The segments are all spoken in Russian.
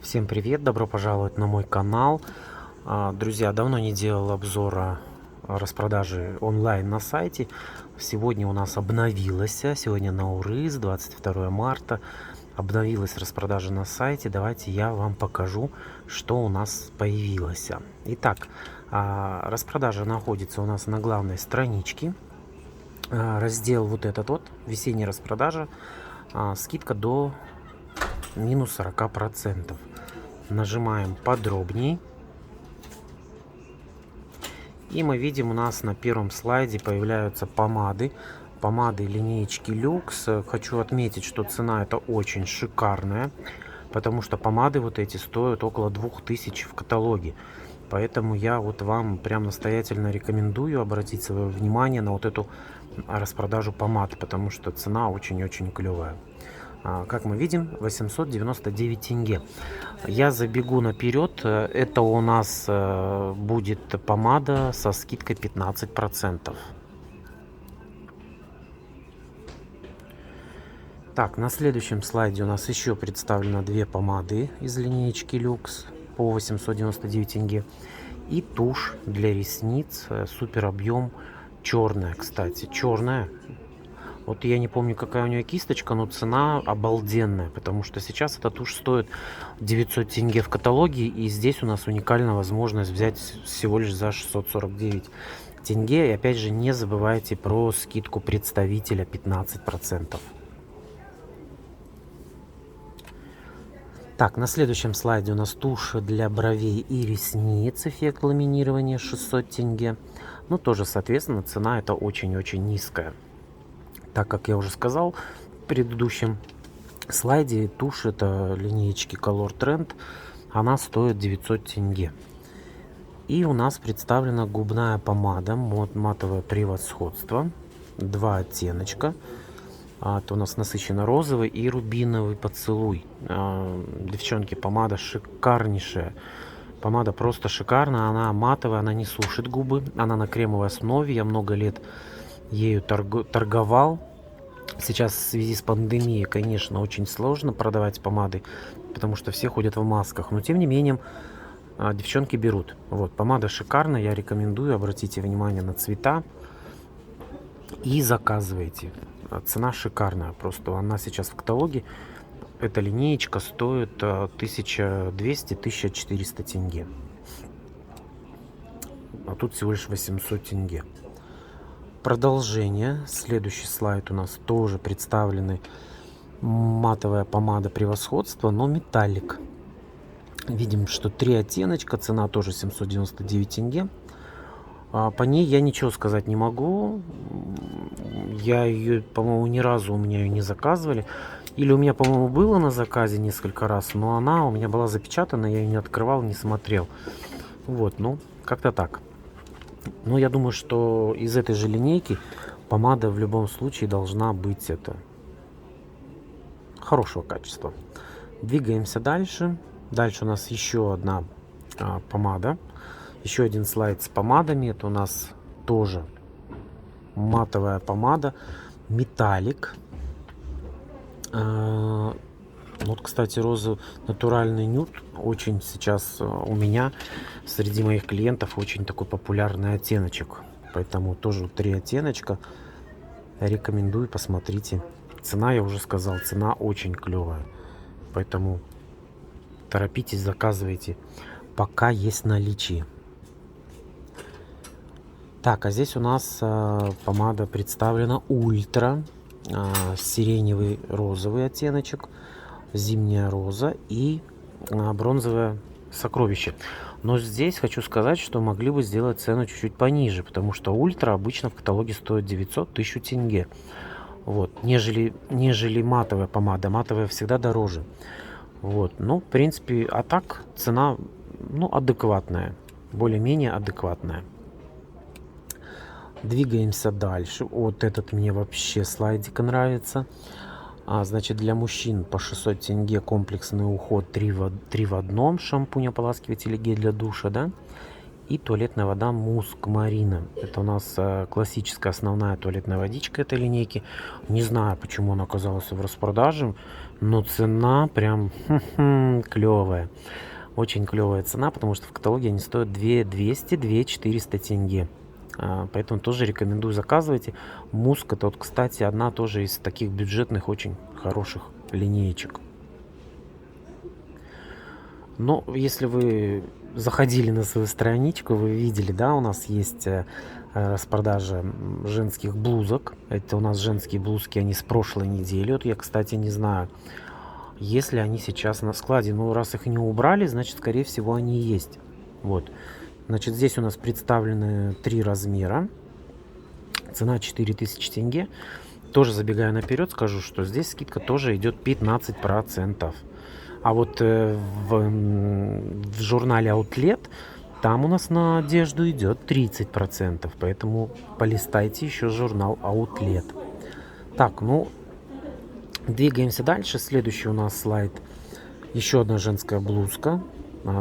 Всем привет, добро пожаловать на мой канал. Друзья, давно не делал обзора распродажи онлайн на сайте. Сегодня у нас обновилась, сегодня Наурыз, 22 марта. Обновилась распродажа на сайте. Давайте я вам покажу, что у нас появилось. Итак, распродажа находится у нас на главной страничке. Раздел вот этот вот, весенняя распродажа. Скидка до минус 40%. Нажимаем подробней. И мы видим, у нас на первом слайде появляются помады. Помады линеечки Люкс. Хочу отметить, что цена это очень шикарная. Потому что помады вот эти стоят около 2000 в каталоге. Поэтому я вот вам прям настоятельно рекомендую обратить свое внимание на вот эту распродажу помад. Потому что цена очень-очень клевая. Как мы видим, 899 тенге. Я забегу наперед. Это у нас будет помада со скидкой 15%. Так, на следующем слайде у нас еще представлено две помады из линеечки Люкс по 899 тенге. И тушь для ресниц, супер объем, черная, кстати, черная. Вот я не помню, какая у нее кисточка, но цена обалденная, потому что сейчас эта тушь стоит 900 тенге в каталоге, и здесь у нас уникальная возможность взять всего лишь за 649 тенге. И опять же, не забывайте про скидку представителя 15%. Так, на следующем слайде у нас тушь для бровей и ресниц, эффект ламинирования 600 тенге. Ну, тоже, соответственно, цена это очень-очень низкая. Так как я уже сказал в предыдущем слайде, тушь это линеечки Color Trend, она стоит 900 тенге. И у нас представлена губная помада матовое превосходство, два оттеночка. Это у нас насыщенно розовый и рубиновый поцелуй. Девчонки, помада шикарнейшая. Помада просто шикарная, она матовая, она не сушит губы, она на кремовой основе. Я много лет ею торговал. Сейчас в связи с пандемией, конечно, очень сложно продавать помады, потому что все ходят в масках. Но тем не менее, девчонки берут. Вот, помада шикарная, я рекомендую. Обратите внимание на цвета и заказывайте. Цена шикарная, просто она сейчас в каталоге. Эта линеечка стоит 1200-1400 тенге. А тут всего лишь 800 тенге. Продолжение. Следующий слайд у нас тоже представлены матовая помада превосходства, но металлик. Видим, что три оттеночка, цена тоже 799 тенге. По ней я ничего сказать не могу. Я ее, по-моему, ни разу у меня ее не заказывали. Или у меня, по-моему, было на заказе несколько раз, но она у меня была запечатана, я ее не открывал, не смотрел. Вот, ну, как-то так. Но я думаю, что из этой же линейки помада в любом случае должна быть хорошего качества. Двигаемся дальше. Дальше у нас еще одна помада. Еще один слайд с помадами. Это у нас тоже матовая помада. Металлик. Вот, кстати, розовый натуральный нюд очень сейчас у меня среди моих клиентов очень такой популярный оттеночек. Поэтому тоже три оттеночка. Рекомендую, посмотрите. Цена, я уже сказал, цена очень клевая. Поэтому торопитесь, заказывайте, пока есть наличие. Так, а здесь у нас помада представлена ультра. Сиреневый розовый оттеночек, зимняя роза и бронзовое сокровище. Но здесь хочу сказать, что могли бы сделать цену чуть-чуть пониже, потому что ультра обычно в каталоге стоит 900-1000 тенге. Вот, нежели матовая помада. Матовая всегда дороже. Вот, ну, в принципе, а так цена, ну, адекватная, более-менее адекватная. Двигаемся дальше. Вот этот мне вообще слайдик нравится. Значит, для мужчин по 600 тенге комплексный уход 3 в одном. Шампунь, ополаскиватель и гель для душа, да? И туалетная вода Муск Марина. Это у нас классическая основная туалетная водичка этой линейки. Не знаю, почему она оказалась в распродаже. Но цена прям клевая. Очень клевая цена, потому что в каталоге они стоят 2 200, 2 400 тенге. Поэтому тоже рекомендую заказывайте. Муск это вот, кстати, одна тоже из таких бюджетных, очень хороших линеечек. Но если вы заходили на свою страничку, вы видели, да, у нас есть распродажа женских блузок. Это у нас женские блузки, они с прошлой недели. Вот я, кстати, не знаю, если они сейчас на складе. Но раз их не убрали, значит, скорее всего, они есть. Вот. Значит, здесь у нас представлены 3 размера. Цена 4000 тенге. Тоже забегая наперед, скажу, что здесь скидка тоже идет 15%. А вот в журнале Outlet там у нас на одежду идет 30%. Поэтому полистайте еще журнал Outlet. Так, ну, двигаемся дальше. Следующий у нас слайд. Еще одна женская блузка.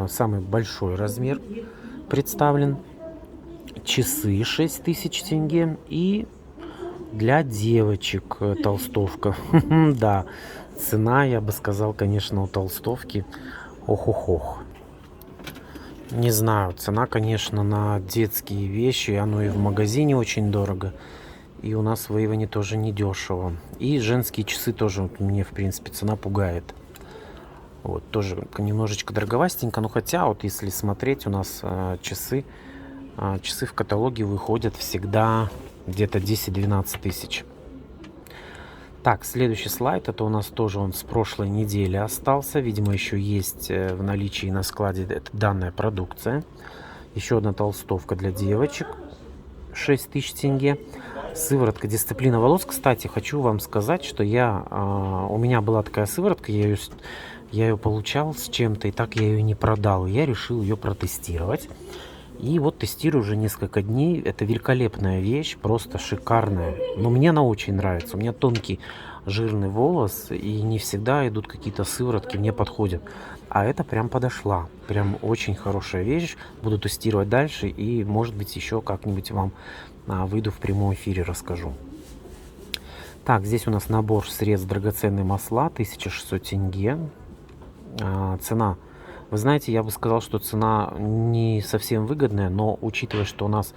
Самый большой размер представлен. Часы 6000 тенге. И для девочек толстовка. Да, цена, я бы сказал, конечно, у толстовки. Ох-ох-ох. Не знаю, цена, конечно, на детские вещи. Оно и в магазине очень дорого. И у нас в Эйвоне тоже недешево. И женские часы тоже вот, мне, в принципе, цена пугает. Вот, тоже немножечко дороговастенько. Но хотя, вот если смотреть, у нас часы в каталоге выходят всегда где-то 10-12 тысяч. Так, следующий слайд. Это у нас тоже он с прошлой недели остался. Видимо, еще есть в наличии на складе данная продукция. Еще одна толстовка для девочек. 6000 тенге. Сыворотка дисциплина волос. Кстати, хочу вам сказать, что у меня была такая сыворотка. Я ее получал с чем-то, и так я ее не продал. Я решил ее протестировать. И вот тестирую уже несколько дней. Это великолепная вещь, просто шикарная. Но мне она очень нравится. У меня тонкий жирный волос, и не всегда идут какие-то сыворотки, мне подходят. А это прям подошла. Прям очень хорошая вещь. Буду тестировать дальше, и может быть еще как-нибудь вам выйду в прямом эфире, расскажу. Так, здесь у нас набор средств драгоценные масла, 1600 тенге. Цена. Вы знаете, я бы сказал, что цена не совсем выгодная, но учитывая, что у нас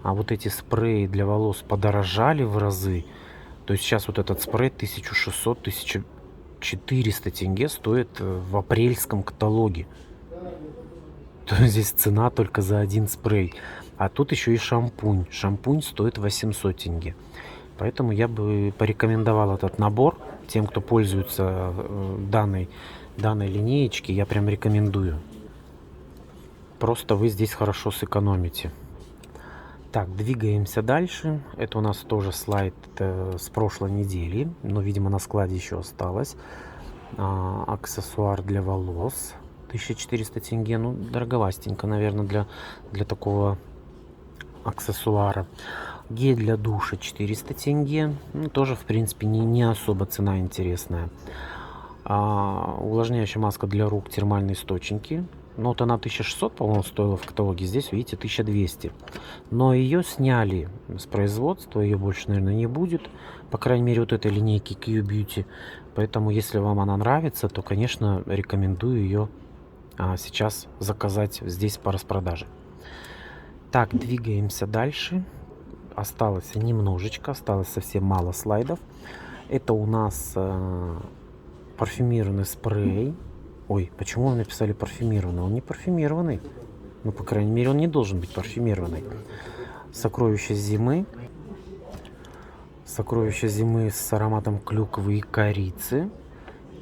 вот эти спреи для волос подорожали в разы, то есть сейчас вот этот спрей 1600-1400 тенге стоит в апрельском каталоге. То есть здесь цена только за один спрей. А тут еще и шампунь. Шампунь стоит 800 тенге. Поэтому я бы порекомендовал этот набор тем, кто пользуется данной линеечки. Я прям рекомендую. Просто вы здесь хорошо сэкономите. Так, двигаемся дальше. Это у нас тоже слайд с прошлой недели. Но, видимо, на складе еще осталось. Аксессуар для волос. 1400 тенге. Ну, дороговастенько, наверное, для такого аксессуара. Гель для душа 400 тенге. Ну, тоже, в принципе, не особо цена интересная. Увлажняющая маска для рук, термальные источники. Ну, вот она 1600, по-моему, стоила в каталоге. Здесь, видите, 1200. Но ее сняли с производства. Ее больше, наверное, не будет. По крайней мере, вот этой линейки Q-Beauty. Поэтому, если вам она нравится, то, конечно, рекомендую ее сейчас заказать здесь по распродаже. Так, двигаемся дальше. Осталось немножечко, осталось совсем мало слайдов. Это у нас парфюмированный спрей. Ой, почему вы написали парфюмированный? Он не парфюмированный. Ну, по крайней мере, он не должен быть парфюмированный. Сокровище зимы. Сокровище зимы с ароматом клюквы и корицы.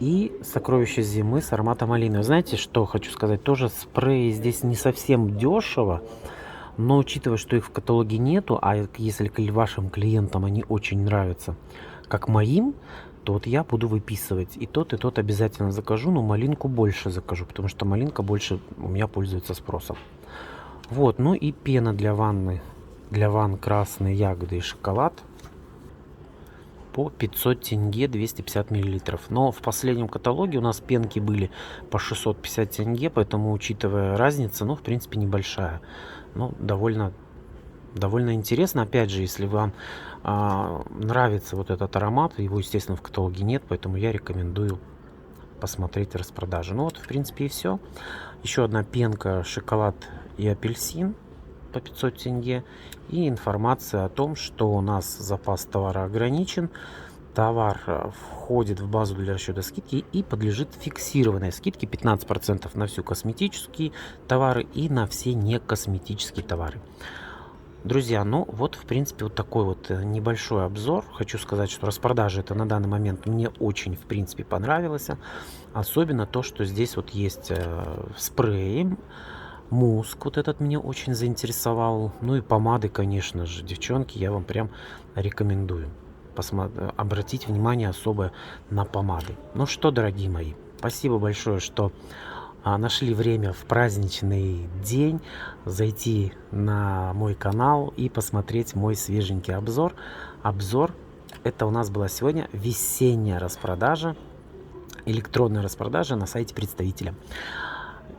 И сокровище зимы с ароматом малины. Знаете, что хочу сказать? Тоже спреи здесь не совсем дешево. Но учитывая, что их в каталоге нету, а если вашим клиентам они очень нравятся, как моим, то вот я буду выписывать и тот обязательно закажу, но малинку больше закажу, потому что малинка больше у меня пользуется спросом. Вот, ну и пена для ванны, для ванн красные ягоды и шоколад по 500 тенге, 250 миллилитров. Но в последнем каталоге у нас пенки были по 650 тенге, поэтому, учитывая разницу, ну, в принципе, небольшая. Ну, довольно интересно. Опять же, если вам нравится вот этот аромат, его, естественно, в каталоге нет, поэтому я рекомендую посмотреть распродажи. Ну вот, в принципе, и все. Еще одна пенка шоколад и апельсин по 500 тенге. И информация о том, что у нас запас товара ограничен. Товар входит в базу для расчета скидки и подлежит фиксированной скидке 15% на всю косметические товары и на все некосметические товары. Друзья, ну вот, в принципе, вот такой вот небольшой обзор. Хочу сказать, что распродажа это на данный момент мне очень, в принципе, понравилось. Особенно то, что здесь вот есть спреи, муск вот этот меня очень заинтересовал. Ну и помады, конечно же, девчонки, я вам прям рекомендую обратить внимание особо на помады. Ну что, дорогие мои, спасибо большое, что нашли время в праздничный день зайти на мой канал и посмотреть мой свеженький обзор. Это у нас была сегодня весенняя распродажа, электронная распродажа на сайте представителя.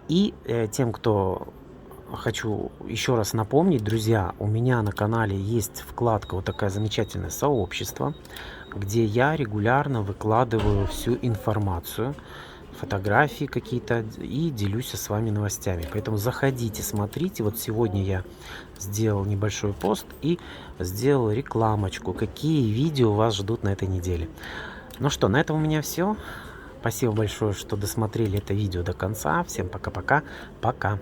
И тем, кто хочу еще раз напомнить, друзья, у меня на канале есть вкладка, вот такая замечательное сообщество, где я регулярно выкладываю всю информацию, фотографии какие-то и делюсь с вами новостями. Поэтому заходите, смотрите. Вот сегодня я сделал небольшой пост и сделал рекламочку, какие видео вас ждут на этой неделе. Ну что, на этом у меня все. Спасибо большое, что досмотрели это видео до конца. Всем пока-пока. Пока.